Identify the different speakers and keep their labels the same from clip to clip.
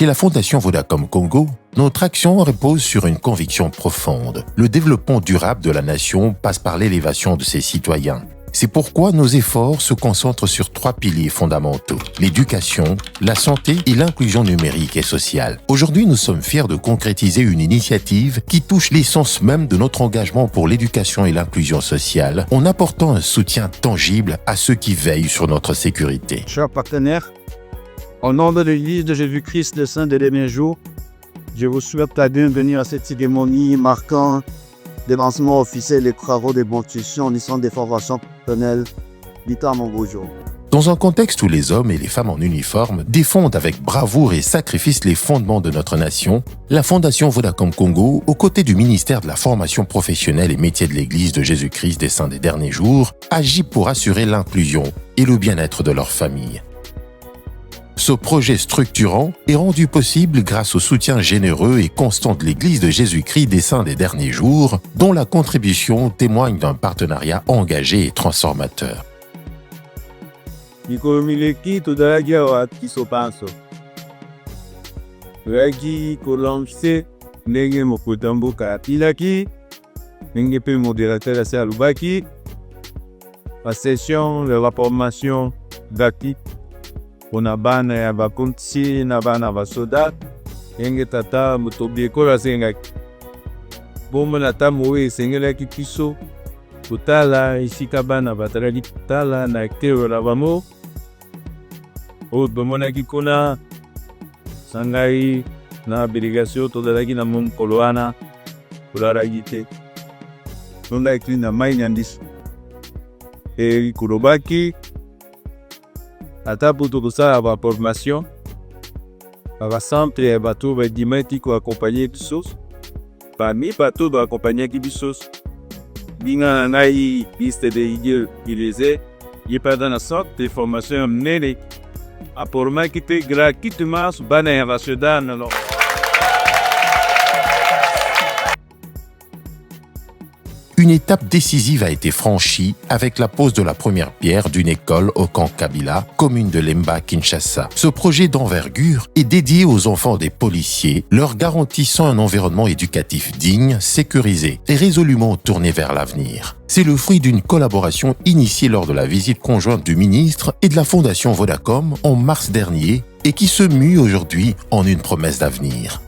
Speaker 1: Chez la Fondation Vodacom Congo, notre action repose sur une conviction profonde. Le développement durable de la nation passe par l'élévation de ses citoyens. C'est pourquoi nos efforts se concentrent sur 3 piliers fondamentaux: l'éducation, la santé et l'inclusion numérique et sociale. Aujourd'hui, nous sommes fiers de concrétiser une initiative qui touche l'essence même de notre engagement pour l'éducation et l'inclusion sociale, en apportant un soutien tangible à ceux qui veillent sur notre sécurité.
Speaker 2: Chers partenaires, au nom de l'Église de Jésus-Christ, le Saint des derniers jours, je vous souhaite la bienvenue à cette cérémonie marquant le lancement officiel des travaux de construction en licence de formation personnelle d'État Mongojo.
Speaker 1: Dans un contexte où les hommes et les femmes en uniforme défendent avec bravoure et sacrifice les fondements de notre nation, la Fondation Vodacom Congo, aux côtés du ministère de la Formation professionnelle et métiers de l'Église de Jésus-Christ des Saints des derniers jours, agit pour assurer l'inclusion et le bien-être de leurs familles. Ce projet structurant est rendu possible grâce au soutien généreux et constant de l'Église de Jésus-Christ des Saints des derniers jours, dont la contribution témoigne d'un partenariat engagé et transformateur.
Speaker 3: Ikomileki tudaragia wa kisopanso. Ragi kolomse nenge mokutambuka pilaki nenge pe modérateur à Salubaki. La session de la formation d'Aki kuna bana ya bakunti na bana basoda nenge tata mutobiko la senga bomba na tamu we sengela kikiso kutala isika bana batarali kutala na kero la bamo o bomona kikuna sangai na delegasyon todalaki na mon koloana kularagite nunda iklina mai nyandis e kurobaki ata puto kusala ba formation ba centre bato ba dimeti ko accompagner bisos ba mi bato ba accompagner bisos binga ngai piste de igel ilese y pendant la sorte de formation nene a former qui était gratuitement bana rachedan alors.
Speaker 1: Une étape décisive a été franchie avec la pose de la première pierre d'une école au camp Kabila, commune de Lemba, Kinshasa. Ce projet d'envergure est dédié aux enfants des policiers, leur garantissant un environnement éducatif digne, sécurisé et résolument tourné vers l'avenir. C'est le fruit d'une collaboration initiée lors de la visite conjointe du ministre et de la Fondation Vodacom en mars dernier et qui se mue aujourd'hui en une promesse d'avenir.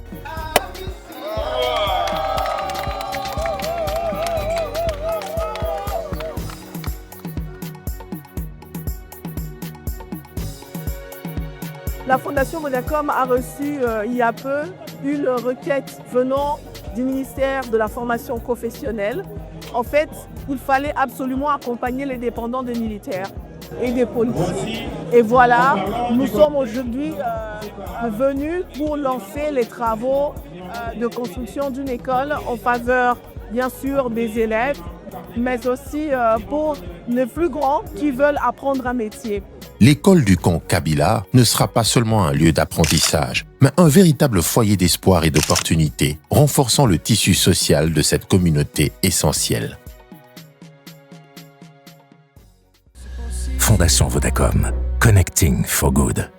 Speaker 4: La Fondation Vodacom a reçu il y a peu une requête venant du ministère de la Formation professionnelle. En fait, il fallait absolument accompagner les dépendants des militaires et des policiers. Et voilà, nous sommes aujourd'hui venus pour lancer les travaux de construction d'une école en faveur, bien sûr, des élèves, mais aussi pour les plus grands qui veulent apprendre un métier.
Speaker 1: L'école du camp Kabila ne sera pas seulement un lieu d'apprentissage, mais un véritable foyer d'espoir et d'opportunités, renforçant le tissu social de cette communauté essentielle.
Speaker 5: Fondation Vodacom. Connecting for Good.